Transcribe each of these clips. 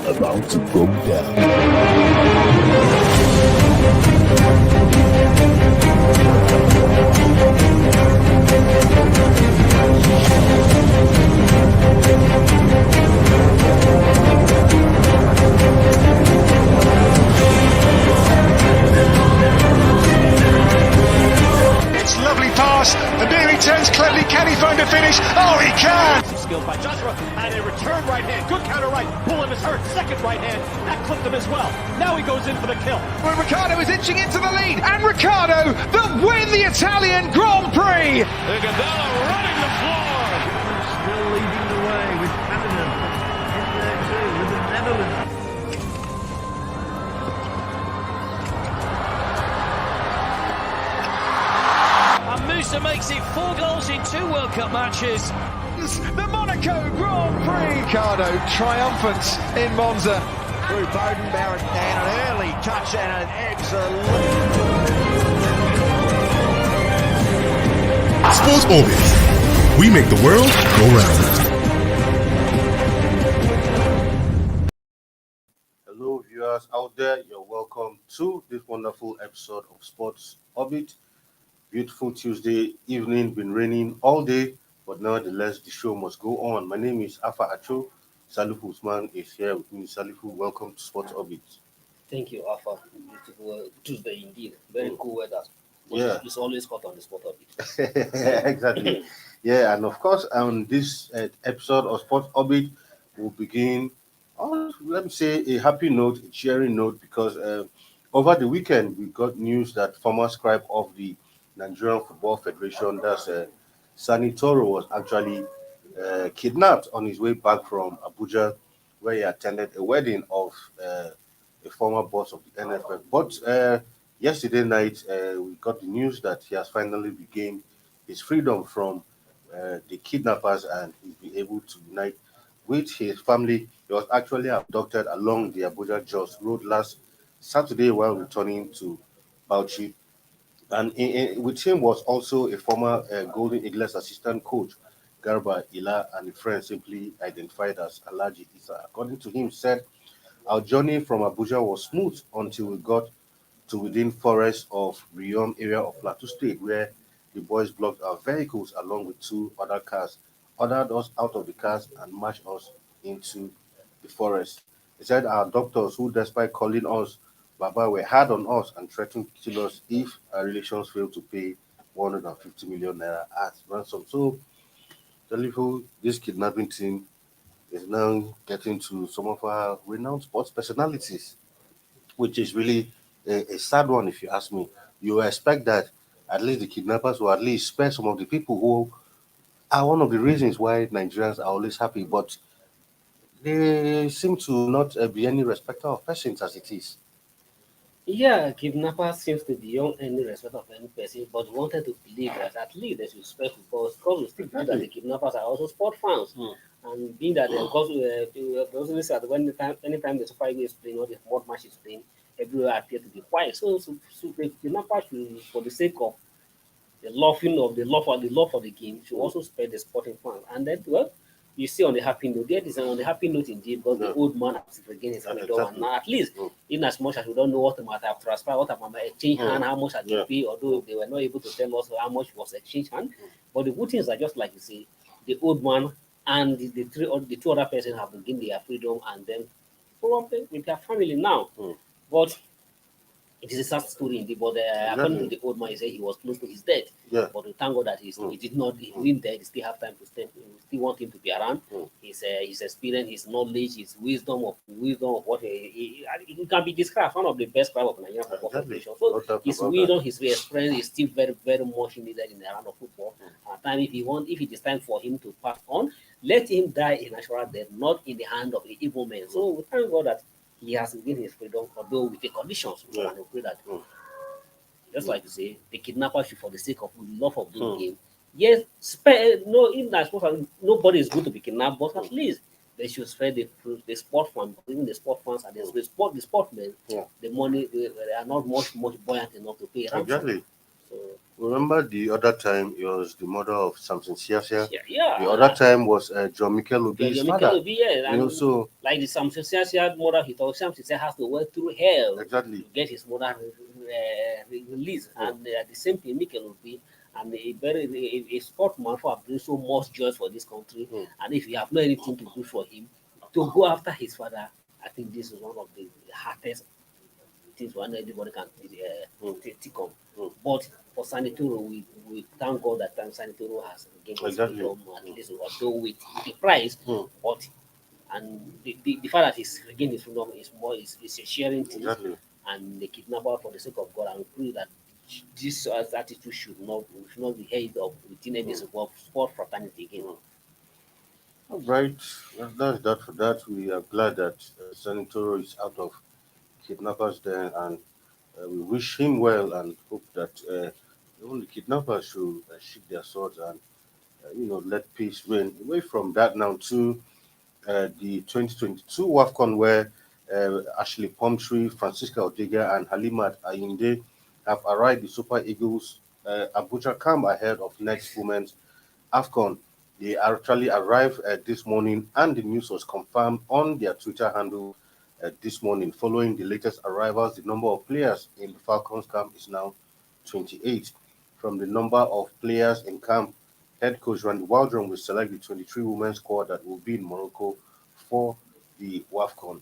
about to go down. It's lovely pass, and nearly turns cleverly. Can he find a finish? Oh, he can! Skilled by Joshua, and a return right hand. Good counter right. Bullen is hurt. Second right hand. That clipped him as well. Now he goes in for the kill. Well, Ricciardo is inching into the lead, and Ricciardo that win the Italian Grand Prix! Gandela running the floor. Still leading the way with Canada in there too with the Netherlands. And Musa makes it 4 goals in 2 World Cup matches. The Monaco Grand Prix! Ricciardo triumphant in Monza. Through Bowden Barrett and an early touch and an excellent. Sports Orbit. We make the world go round. Hello, viewers out there. You're welcome to this wonderful episode of Sports Orbit. Beautiful Tuesday evening, been raining all day, but nevertheless, the show must go on. My name is Afa Acho. Salifu Usman is here with me. Salifu, welcome to Sports Orbit. Thank you, Alpha. Beautiful Tuesday indeed. Very cool weather. Yeah. It's always hot on the spot of it. Exactly. Yeah, and of course, on this episode of Sports Orbit, we'll begin on, let me say, a happy note, a cheering note, because over the weekend, we got news that former scribe of the Nigerian Football Federation, that's Sani Toro, was actually kidnapped on his way back from Abuja, where he attended a wedding of a former boss of the NFF. But yesterday night, we got the news that he has finally regained his freedom from the kidnappers, and he's been able to unite with his family. He was actually abducted along the Abuja-Jos road last Saturday while returning to Bauchi. And with him was also a former Golden Eagles assistant coach, Garba Ila, and a friend simply identified as Alaji Isa. According to him, said, "Our journey from Abuja was smooth until we got to within forest of Riyom area of Plateau State, where the boys blocked our vehicles along with 2 other cars, ordered us out of the cars and marched us into the forest." He said our doctors, who despite calling us Baba, were hard on us and threatened to kill us if our relations failed to pay 150 million naira as ransom. So, Telifu, this kidnapping team is now getting to some of our renowned sports personalities, which is really a sad one, if you ask me. You expect that at least the kidnappers will at least spare some of the people who are one of the reasons why Nigerians are always happy, but they seem to not be any respecter of persons as it is. Yeah, kidnapper seems to be beyond any respect of any person, but wanted to believe that at least they should spare football because we still believe that the kidnappers are also sport fans. And being that because we also said when anytime the Super League is playing or the sport match is playing, everywhere appear to be quiet. So the kidnappers should, for the sake of the love for the game, should also spare the sporting fans. And then, well, you see on the happy note, there is on the happy note indeed, because the old man has regained his freedom. Exactly. And now at least, in as much as we don't know what might have transpired, what might have exchanged hand, how much had they paid, although they were not able to tell us how much was exchanged hand. But the good things are just like you say, the old man and the 2 other persons have regained their freedom and then probably with their family now. But it is a sad story indeed, but according to the old man, he said he was close to his death. Yeah. But we thank God that he didn't dead. He still have time to stay. We still want him to be around. His experience, his knowledge, his wisdom of what he can be described one of the best scribe of Nigerian football federation. So his wisdom, his experience is still very, very much needed in the round of football. At time, if it is time for him to pass on, let him die a natural death, not in the hand of the evil man. So we thank God that he has regained his freedom, although with the conditions. And we pray that, just like you say, the kidnapper should, for the sake of love of the game, yes, even as nobody is good to be kidnapped, but at least they should spare the sport fund, even the sport funds and the sportmen, the money, they are not much buoyant enough to pay ransom. Exactly. So Remember the other time it was the mother of Samson Siasia. Yeah. The other time was John Mikel Obi's Your father. Mikel Obi, yeah, and So like the Samson Siasia mother, he thought Samson Siasia has to work through hell exactly. to get his mother released, and the same thing Mikel Obi. And a sportsman who have bring so much joy for this country, and if you have no anything to do for him, to go after his father, I think this is one of the hardest things one anybody can take on. But for Sanitoro, we thank God that Sanitoro has gained his freedom, at least although with the price, but and the fact that he's regained his freedom is more is a sharing thing, and the kidnapper for the sake of God and prove that this attitude should not be held up within any sport fraternity again. All right, that's that for that. We are glad that Sanitoro is out of kidnappers there, and we wish him well and hope that even the kidnappers should sheath their swords and let peace reign. Away from that now to the 2022 WAFCON, where Ashley Plumtree, Francisca Odega, and Halimat Ayinde have arrived the Super Eagles Abuja camp ahead of next women's AFCON. They actually arrived this morning, and the news was confirmed on their Twitter handle this morning. Following the latest arrivals, the number of players in the Falcons camp is now 28. From the number of players in camp, head coach Randy Waldron will select the 23 women's squad that will be in Morocco for the WAFCON.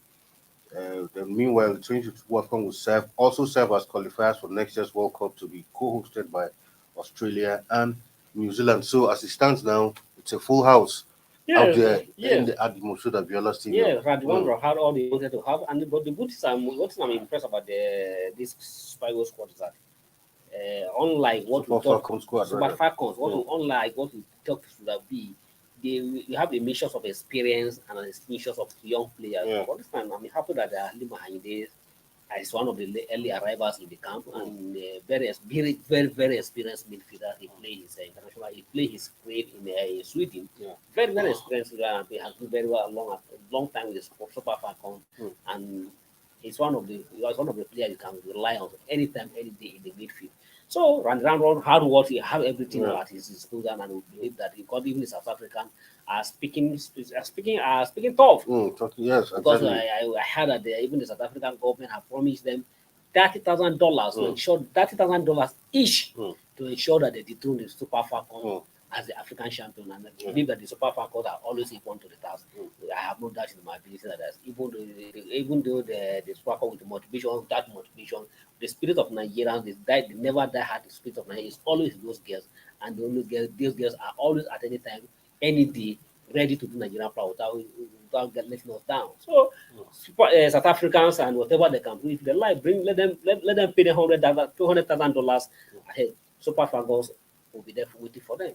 Meanwhile, the 22 WAFCON will also serve as qualifiers for next year's World Cup to be co-hosted by Australia and New Zealand. So as it stands now, it's a full house out there in the at the Moshood Abiola Stadium. Yeah, Randy Waldron had all they wanted to have, and but the good thing I'm impressed about this Spyro squad is that unlike what Super we thought, Falcons squad, Super rather. Falcons, unlike what we thought it should have been, we have a mixture of experience and a mixture of young players. Yeah. For this time, I'm happy that Lima Hinde is one of the early arrivals in the camp and very experienced midfielder. He played his international. He played his grade in Sweden. Very experienced player, and he has been very well long time with the Super Falcons, and he's one of the players you can rely on anytime, any day in the midfield. So Randy Waldron hard work, he have everything at his disposal, and we believe that he got even the South African are speaking tough. Yes, Because exactly. I heard that even the South African government have promised them $30,000 to ensure $30,000 each to ensure that they dethrone the Super Falcons as the African champion, and I believe that the Super Falcons are always equal to the task. I have no doubt in my ability that even though the Super Falcons with the motivation, the spirit of Nigerians, they never die hard. The spirit of Nigeria is always those girls, and those girls are always at any time, any day, ready to do Nigerian proud without letting us down. So South Africans and whatever they can do, if they like, let them pay the $200,000 ahead. Super Falcons will be there waiting for them.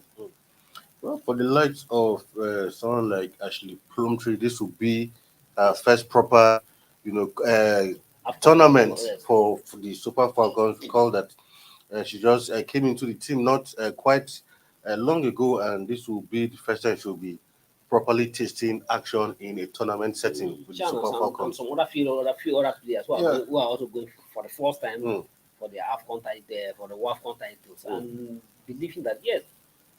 Well, for the likes of someone like Ashley Plumtree, this will be first proper, tournament for the Super Falcons. Recall that she just came into the team not quite long ago, and this will be the first time she'll be properly tasting action in a tournament setting with the Super Falcons. Some other few other players who are also going for the first time for the AFCON title, for the WAFCON titles, and believing that yes,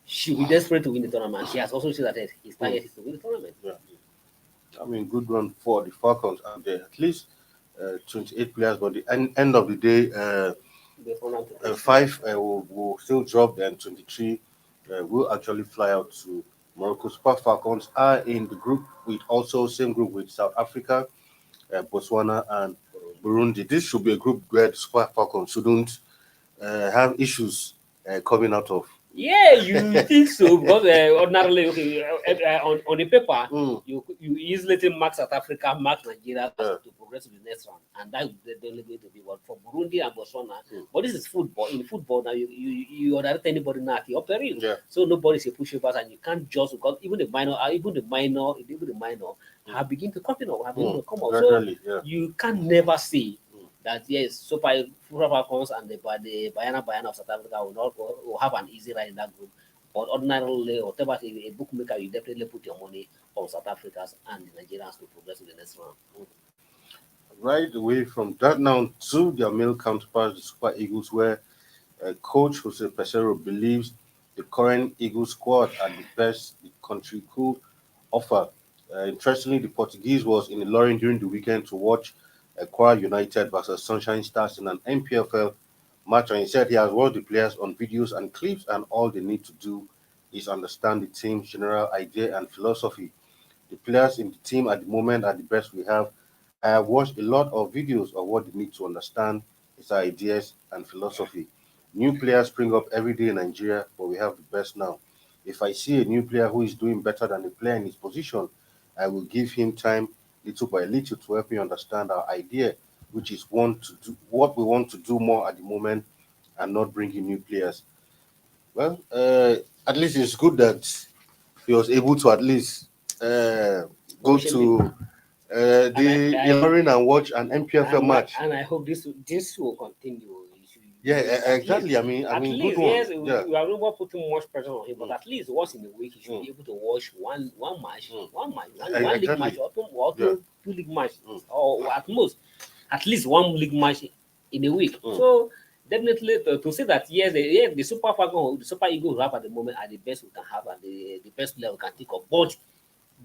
she'll be desperate to win the tournament. She has also said that his target is to win the tournament. I mean, good run for the Falcons out there. At least 28 players, but the end of the day, 5 will still drop, and 23 will actually fly out to Morocco. Super Falcons are in the group with also same group with South Africa, Botswana, and Burundi. This should be a group where the Super Falcons shouldn't have issues coming out of. Yeah, you think so? Because ordinarily, on the paper, you easily mark South Africa, mark Nigeria to progress to the next round, and that would the only way to be one for Burundi and Botswana. But this is football. In football, now you direct anybody now at your peril. So nobody's a pushover, and you can't just because even the minor have begin to come out. So you can never see that yes, Super Falcons and the Bayana of South Africa will have an easy ride in that group. But ordinarily, whatever a bookmaker, you definitely put your money on South Africans and the Nigerians to progress to the next round. Right away from that now to their male counterparts, the Super Eagles, where Coach Jose Pesero believes the current Eagle squad are the best the country could offer. Interestingly, the Portuguese was in Ilorin during the weekend to watch Kwara United versus Sunshine Stars in an NPFL match, and he said he has watched the players on videos and clips, and all they need to do is understand the team's general idea and philosophy. The players in the team at the moment are the best we have. I have watched a lot of videos of what they need to understand its ideas and philosophy. New players spring up every day in Nigeria, but we have the best now. If I see a new player who is doing better than the player in his position, I will give him time little by little to help me understand our idea, which is what we want to do more at the moment and not bring in new players. Well, at least it's good that he was able to at least go to the Ilorin and watch an MPFL match. And I hope this will continue. Yeah, exactly. I mean, least, good one. Yes, Yeah. we are not putting much pressure on him, but at least once in a week he should be able to watch one match, one league match, or two league matches, or at least one league match in a week. So definitely to say that yes, the Super Falcons, the Super Eagles have at the moment are the best we can have and the best player we can think of, but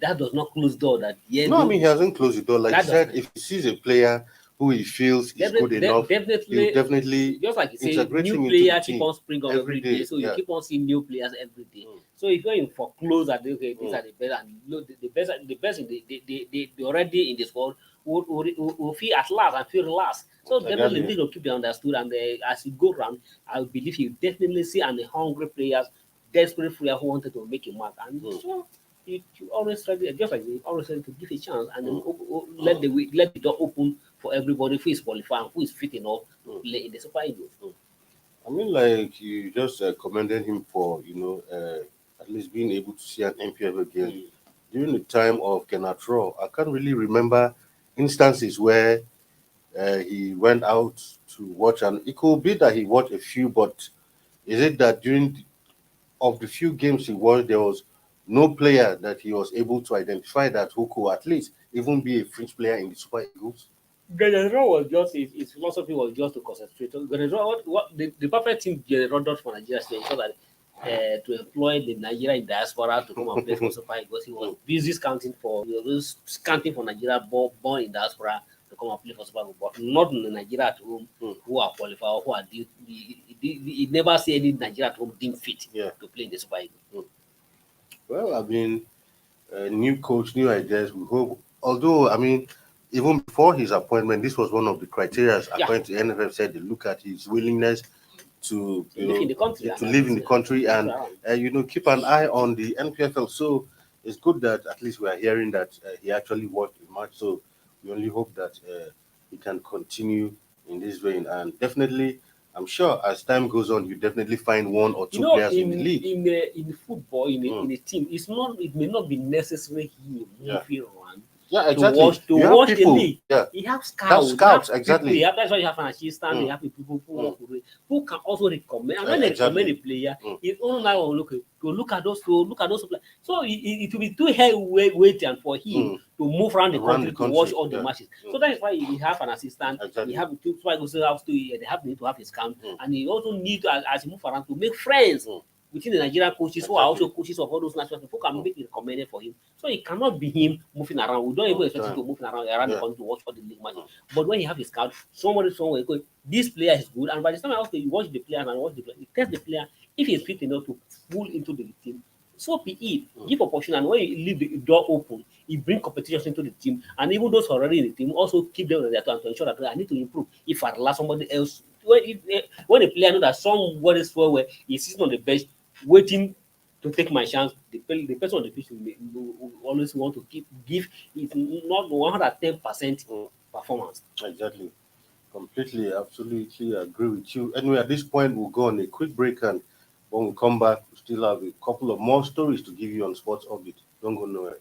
that does not close the door. He hasn't closed the door. Like he said, if he sees a player who he feels is good enough, he'll definitely just like you say, integrate him new into players the keep team on spring up every day. So you keep on seeing new players every day. So if you're in for close that these are the best, and the best in the already in this world will feel at last and feel last. So definitely need to keep it understood, and as you go around, I believe you definitely see and the hungry players, desperate players who wanted to make a mark, and so you always try to, just like you always try to give a chance and then let the door open for everybody who is qualified and who is fit enough to play in the Super Eagles. I mean, like you just commended him for at least being able to see an MPFL game during the time of Kenneth Raw. I can't really remember instances where he went out to watch, and it could be that he watched a few, but is it that during of the few games he watched, there was no player that he was able to identify that who could at least even be a fringe player in the Super Eagles? General was just his philosophy was just to concentrate. General, what the perfect thing General does for Nigeria to ensure that to employ the Nigerian diaspora to come and play for Super Eagles. He was busy scouting for Nigeria born in diaspora to come and play for Super Eagles, but not in Nigeria at home who are qualified or who are due. He never see any Nigeria at home deemed fit to play in the Super Eagles. Well, I mean, new coach, new ideas. We hope. Although, I mean, even before his appointment, this was one of the criteria, according to NFF, said they look at his willingness to live in the country, and keep an eye on the NPFL. So it's good that at least we are hearing that he actually watched the match. So we only hope that he can continue in this vein, and definitely, I'm sure as time goes on, you definitely find one or two players in the league. In football, in a team, it may not be necessary he moving around. Yeah, exactly. To watch the league. Yeah. You have scouts. Exactly. That's why you have an assistant. You have people who can also recommend. And when they recommend a player, it's only now look at those players. So it will be too waiting for him to move around the country to watch all the matches. So that is why you have an assistant. Exactly. You have they need to have his camp, and you also need to, as you move around, to make friends within the Nigerian coaches who are also coaches of all those national teams who can make it recommended for him. So it cannot be him moving around. We don't even expect him to move around the country to watch all the league matches. But when you have his scout, somewhere going, this player is good. And by the time you watch the player and watch the player, you test the player if he's fit enough to pull into the team. So be it. Give opportunity, and when you leave the door open, you bring competition into the team, and even those already in the team also keep them on their turn to ensure that I need to improve. If I allow somebody else, when a player knows that somebody is well, he's sitting on the bench waiting to take my chance, the person on the pitch will always want to give it not 110% performance. Exactly. Completely, absolutely agree with you. Anyway, at this point, we'll go on a quick break, and when we come back, we still have a couple of more stories to give you on Sports Orbit. Don't go nowhere.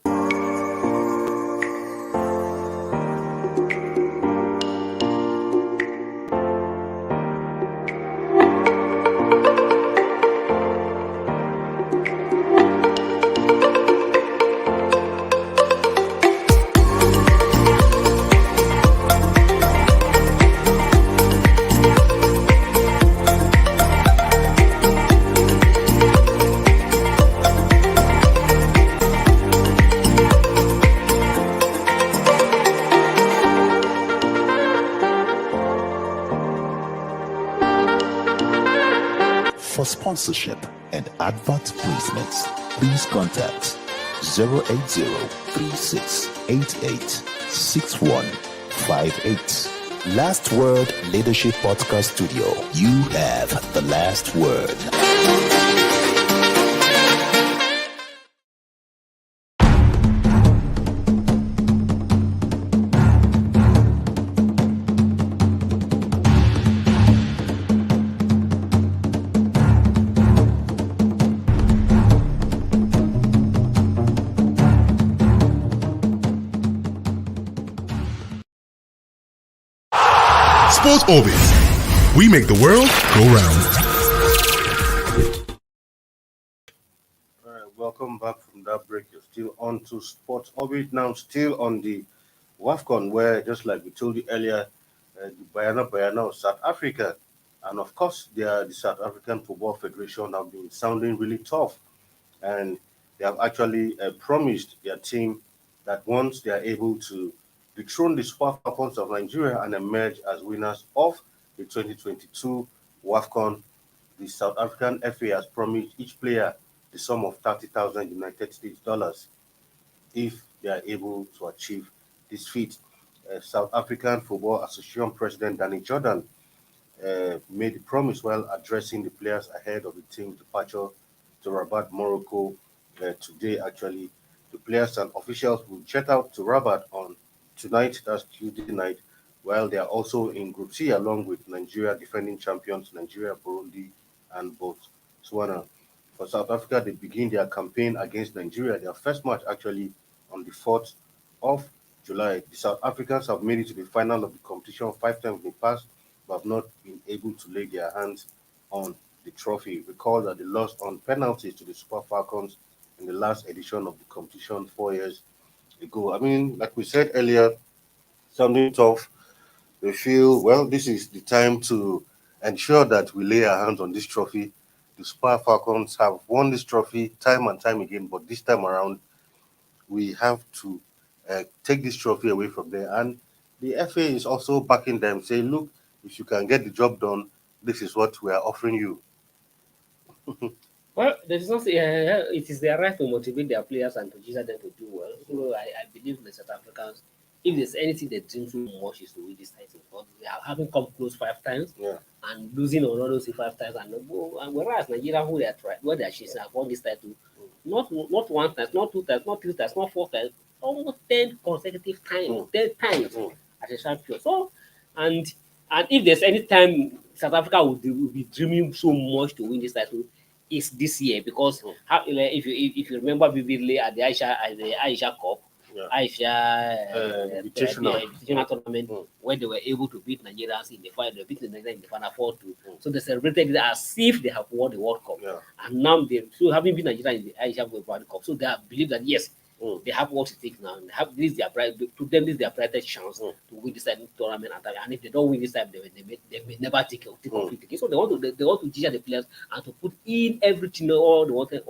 For sponsorship and advert placements, please contact 080-3688-6158. Last Word Leadership Podcast Studio. You have the last word. Sports Orbit. We make the world go round. All right, welcome back from that break. You're still on to Sports Orbit now, still on the WAFCON, where, just like we told you earlier, the Bayana of South Africa, and of course, the South African Football Federation have been sounding really tough, and they have actually promised their team that once they are able to dethrone the Super Falcons of Nigeria and emerge as winners of the 2022 WAFCON, the South African FA has promised each player the sum of 30,000 United States dollars if they are able to achieve this feat. South African Football Association President Danny Jordan made the promise while addressing the players ahead of the team's departure to Rabat, Morocco today. Actually, the players and officials will jet out to Rabat on tonight, that's Tuesday night, while they are also in Group C along with Nigeria, defending champions Nigeria, Burundi, and Botswana. For South Africa, they begin their campaign against Nigeria, their first match actually on the 4th of July. The South Africans have made it to the final of the competition 5 times in the past, but have not been able to lay their hands on the trophy. Recall that they lost on penalties to the Super Falcons in the last edition of the competition 4 years ago. I mean, like we said earlier, something tough. They feel, well, this is the time to ensure that we lay our hands on this trophy. The Super Falcons have won this trophy time and time again, but this time around, we have to take this trophy away from there. And the FA is also backing them, saying, look, if you can get the job done, this is what we are offering you. Well, there is not. It is their right to motivate their players and to teach them to do well. So I believe the South Africans, if there's anything they dream so much, is to win this title. But they are having come close 5 times and losing on all those 5 times. And whereas Nigeria, who they are trying, what they are chasing, have won this title, not 1 time, not 2 times, not 3 times, not 4 times, almost 10 consecutive times, 10 times as a champion. So, and if there's any time South Africa will be dreaming so much to win this title, is this year, because if you remember vividly at the Aisha Cup, Invitational tournament, where they were able to beat Nigerians in the final, they beat Nigeria in the final 4-2. So they celebrated it as if they have won the World Cup, and now they still having beat Nigeria in the Aisha World Cup. So they believe that yes, they have what it takes now. And they have this their their brightest chance to win this tournament. And if they don't win this time, they may never take complete again. So they want to teach the players and to put in everything, all they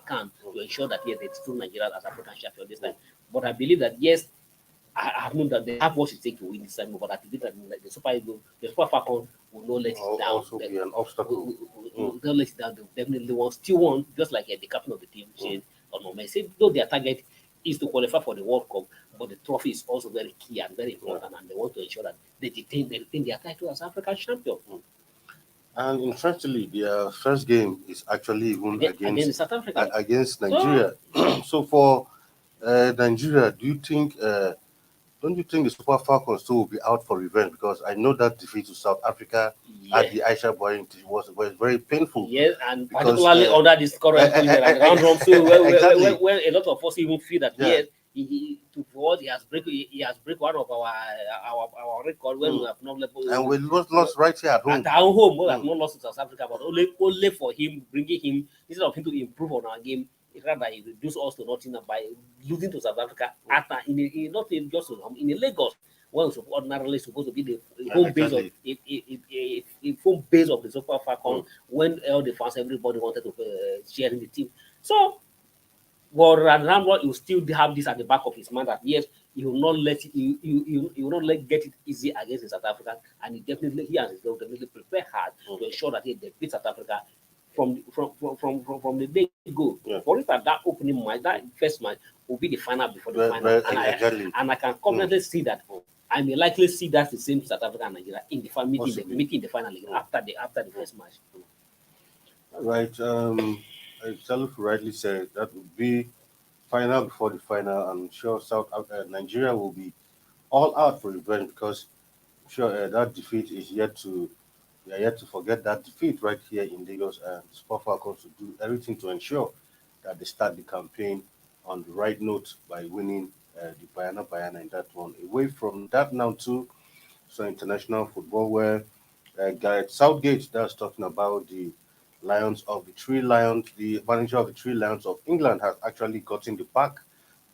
can to ensure that yes, they still Nigeria as African champion this time. But I believe that yes, I have known that they have what it takes to win this time. But I believe that the Super Falcons will not let it down. Also be an obstacle. Will not let it down. They definitely still want, just like the captain of the team said. Say, though their target is to qualify for the World Cup, but the trophy is also very key and very important, and they want to ensure that they retain their title as African champion. And interestingly, their first game is actually even against South Africa, against Nigeria. So for Nigeria, don't you think the Super Falcons too will be out for revenge? Because I know that defeat to South Africa at the Aisha Boy was very painful. Yes, and particularly under this current round robin, where a lot of us even feel that yes, he has break one of our record when we have not level. And we lost right here at home. At our home, we have not lost to South Africa, but only for him bringing him, instead of him to improve on our game, rather he reduced us to nothing by losing to South Africa in Lagos, when it's ordinarily supposed to be the home base of home base of the Super Falcons, when all the fans, everybody wanted to share in the team. So, but Ramrod will still have this at the back of his mind that yes, he will not let it, he will not let get it easy against South Africa, and he and his will definitely prepare hard to ensure that they beat South Africa from the day go. For instance, that opening match, that first match will be the final before the final, and I can confidently see that. I may likely see that the same South Africa and Nigeria in the meeting the final after the first match. Right. Salif rightly said that would be final before the final. I'm sure Nigeria will be all out for revenge because I'm sure that defeat is we are yet to forget that defeat right here in Lagos, and Super Falcons will do everything to ensure that they start the campaign on the right note by winning the Bayana in that one. Away from that now too, so international football where Gareth Southgate, that's talking about the Lions of the Three Lions, the manager of the Three Lions of England has actually gotten the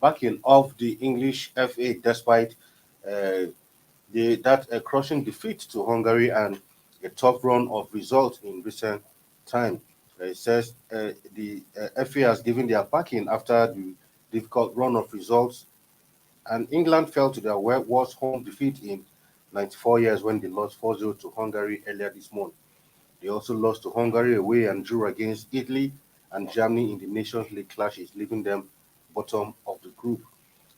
backing of the English FA despite that crushing defeat to Hungary and a tough run of results in recent time. It says the FA has given their backing after the difficult run of results, and England fell to their worst home defeat in 94 years when they lost 4-0 to Hungary earlier this month. They also lost to Hungary away and drew against Italy and Germany in the Nations League clashes, leaving them bottom of the group.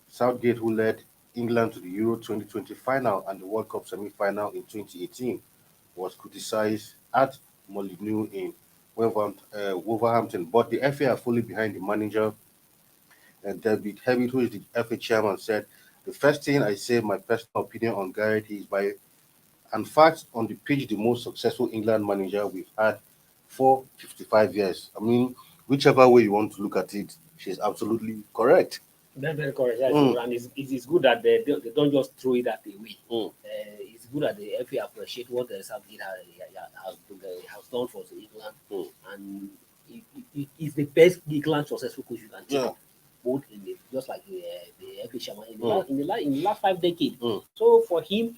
Southgate, who led England to the Euro 2020 final and the World Cup semi-final in 2018, was criticized at Molineux in Wolverhampton, but the FA are fully behind the manager. And David Hewitt, who is the FA chairman, said, "The first thing I say, my personal opinion on Gareth, is by and fact on the pitch the most successful England manager we've had for 55 years. I mean, whichever way you want to look at it, she's absolutely correct." Very, very correct. And it's good that they don't just throw it at the way. It's good that the FA appreciate what the Southgate has done for England, and it's the best England successful coach you can take. Both in just like the FA chairman in the last 5 decades. So for him,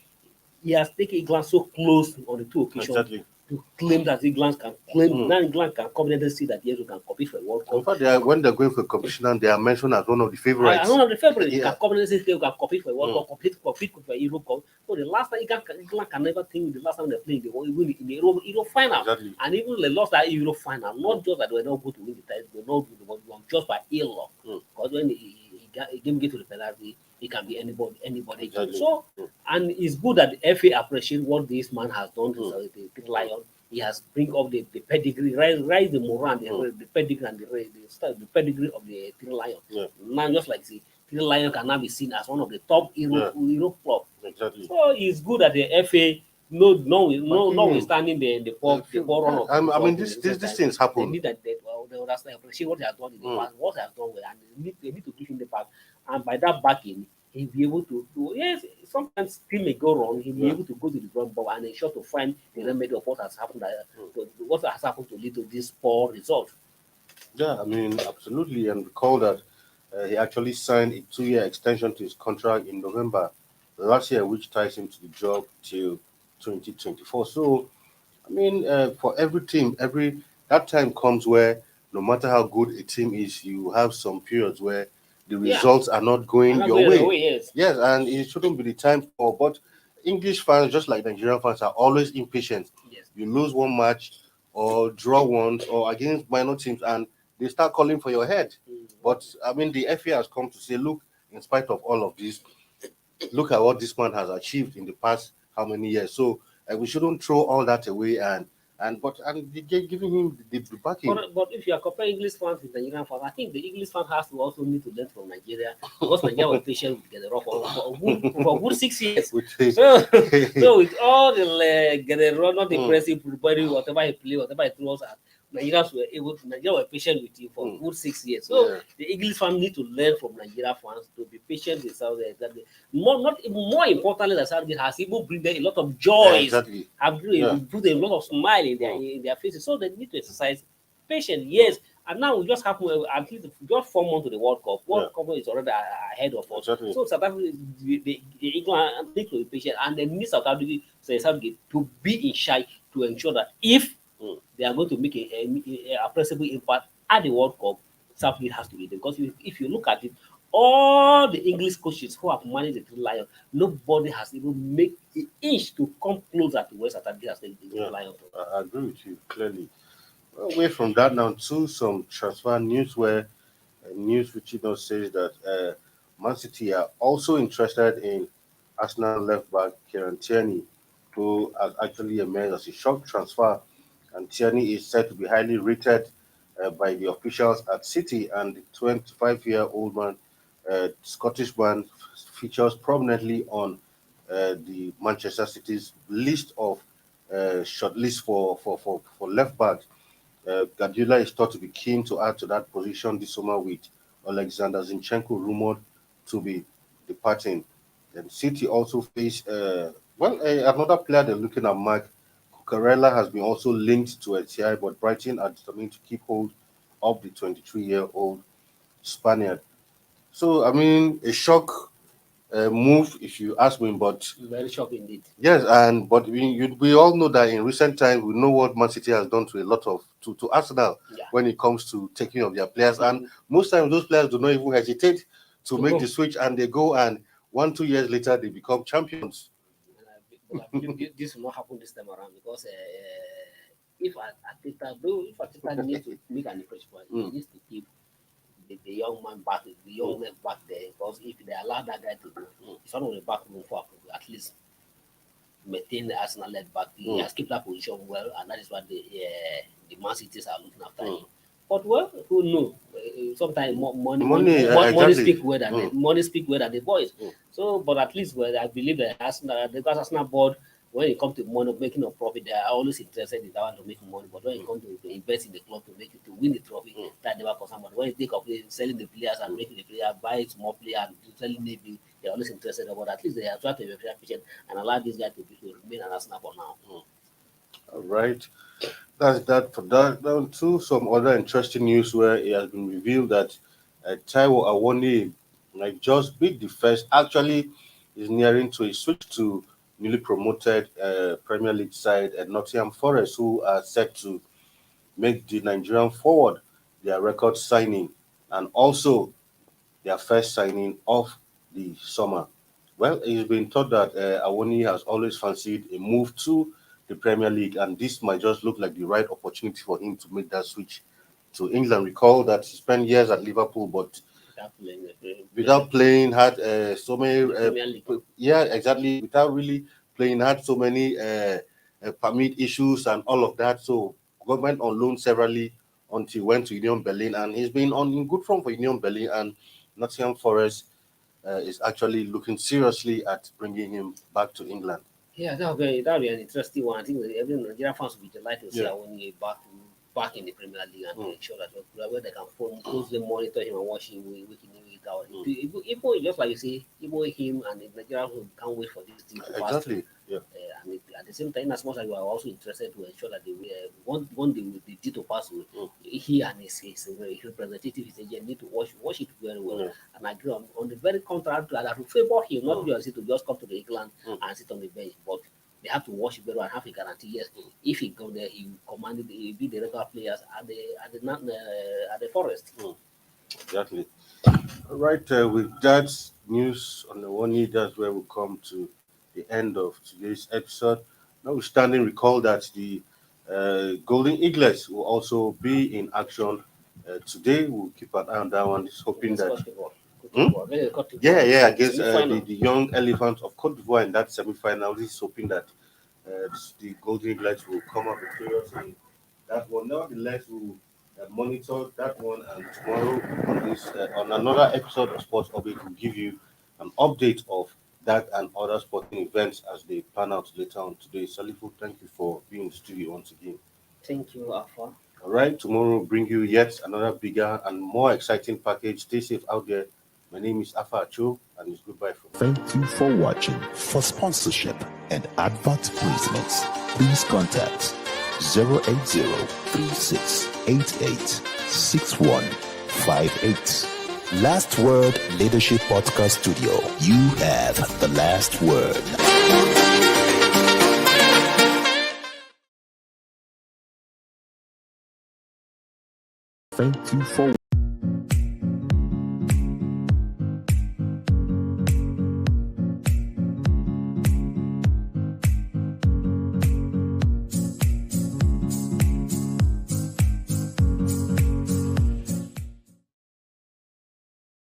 he has taken England so close on the two occasions to claim that England can now England can confidently see that yes, we can compete for a World Cup. In fact, when they're going for a competition, they are mentioned as one of the favorites. One of the favorites. Can confidently say we can compete for a World Cup, compete for a Euro Cup. So the last time England can never think the last time they played, they win in the Euro final. And even they lost that Euro final, not just that they were not going to win the title, they were not just by ill luck. Because when the game get to the penalty, it can be anybody. So, and it's good that the FA appreciate what this man has done to the Lion. He has bring up the pedigree, rise the morale, the pedigree and the pedigree of the Three Lion. Now, just like the Three Lion can now be seen as one of the top Euro club. So it's good that the FA notwithstanding the poor run of. I mean, these things happen. They need that. They appreciate what he has done in the past, what he has done well, and they need to give him the back. And by that backing, he'll be able to do. Yes, sometimes things may go wrong. He'll be able to go to the drum board and ensure to find the remedy of what has happened. To lead to this poor result. Yeah, I mean, absolutely. And recall that he actually signed a 2-year extension to his contract in November last year, which ties him to the job till 2024. So, I mean, for every team, that time comes where no matter how good a team is, you have some periods where the results are not going your way. Yes, and it shouldn't be the time for. But English fans, just like Nigerian fans, are always impatient. Yes. You lose one match or draw one or against minor teams, and they start calling for your head. But I mean, the FA has come to say, look, in spite of all of this, look at what this man has achieved in the past how many years. So we shouldn't throw all that away and giving him the backing. But if you are comparing English fans with Nigerian fans, I think the English fan has to also need to learn from Nigeria because Nigeria was patient with Guerrero for a good 6 years. So with all the Guerrero, not impressive, whatever he played, whatever he threw us at, Nigeria were patient with him for a good 6 years. So the English fans need to learn from Nigeria fans to be patient with Saudi. More importantly, the Saudi has even bring them a lot of joy, have put a lot of smile in their faces. So they need to exercise patience. Yes, and now we just have at least just 4 months to the World Cup. World Cup is already ahead of us. So South Africa, the England need to be patient, and they need South Africa to be in charge to ensure that if they are going to make a appreciable impact at the World Cup, Southgate has to be there. Because if you look at it, all the English coaches who have managed the Three Lions, nobody has even made an inch to come closer to where Saturday has taken the Lions. I agree with you clearly. Well, away from that now to some transfer news where news which says that Man City are also interested in Arsenal left back Kieran Tierney, who has actually emerged as a shock transfer. And Tierney is said to be highly rated by the officials at City, and the 25-year-old man, Scottish man, features prominently on the Manchester City's list of shortlist for left back. Guardiola is thought to be keen to add to that position this summer with Alexander Zinchenko rumored to be departing. And City also face, another player they're looking at, Mark Cucurella, has been also linked to LTI, but Brighton are determined to keep hold of the 23-year-old Spaniard. So, I mean, a shock move, if you ask me, but very shocking indeed. Yes, but we all know that in recent times we know what Man City has done to a lot of to Arsenal when it comes to taking of their players, and most times those players do not even hesitate to make the switch, and they go, and 1-2 years later they become champions. But I believe this will not happen this time around, because if Arteta needs to make an impression, he needs to keep the young man back, the young left back there, because if they allow that guy to go, it's not only back room for at least maintain the Arsenal left back. He has kept that position well, and that is what the Man Cities are looking after him. But well, who knows? Sometimes money speak well than the boys. So, but at least I believe that Arsenal board, when it comes to money, making a profit, they are always interested in that one to make money. But when it comes to invest in the club to make it to win the trophy, that never concern. But when you think of selling the players and making the player buy small player and selling maybe, they're always interested about. At least they are trying to be very efficient and allow this guy to remain an Arsenal for now. All right, that's that for that. Down to some other interesting news where it has been revealed that Taiwo Awoniyi, like just beat the first, actually is nearing to a switch to newly promoted Premier League side at Nottingham Forest, who are set to make the Nigerian forward their record signing and also their first signing of the summer. Well, it's been thought that Awoniyi has always fancied a move to the Premier League, and this might just look like the right opportunity for him to make that switch to England. Recall that he spent years at Liverpool, but without playing, had so many without really playing, had so many permit issues and all of that. So went on loan severally until he went to Union Berlin, and he's been in good form for Union Berlin, and Nottingham Forest is actually looking seriously at bringing him back to England. Yeah, that'll be an interesting one. I think every Nigerian fans will be delighted to see Awoniyi back in the Premier League and make sure that where they can closely monitor him and watch him week in week out. Even just like you say, even him and the Nigerian who can't wait for this team to pass. Exactly. Yeah. And at the same time, as much as we are also interested to ensure that they want the deal to pass, he and his representative, his agent, need to watch it very well. And I agree on the very contrary to that, to favor him, not just to just come to the England and sit on the bench, but they have to watch it very well and have a guarantee. Yes, if he go there, he will command it. He will be the regular players at the Forest. Exactly. All right. With that news on the Awoniyi, that's where we come to the end of today's episode. Notwithstanding, recall that the Golden Eaglets will also be in action today. We'll keep an eye on that one. Just hoping that. Against the young elephants of Cote d'Ivoire in that semi-final. He's hoping that the Golden Eaglets will come up victorious in that one. Nevertheless, we'll monitor that one, and tomorrow on another episode of Sports Orbit, we'll give you an update of that and other sporting events as they pan out later on today. Salifu, thank you for being in the studio once again. Thank you, Alpha. All right, tomorrow we'll bring you yet another bigger and more exciting package. Stay safe out there. My name is Afa Acho, and it's goodbye from me. Thank you for watching. For sponsorship and advert placements, please contact 080-3688-6158. Last Word Leadership Podcast Studio. You have the last word. Thank you for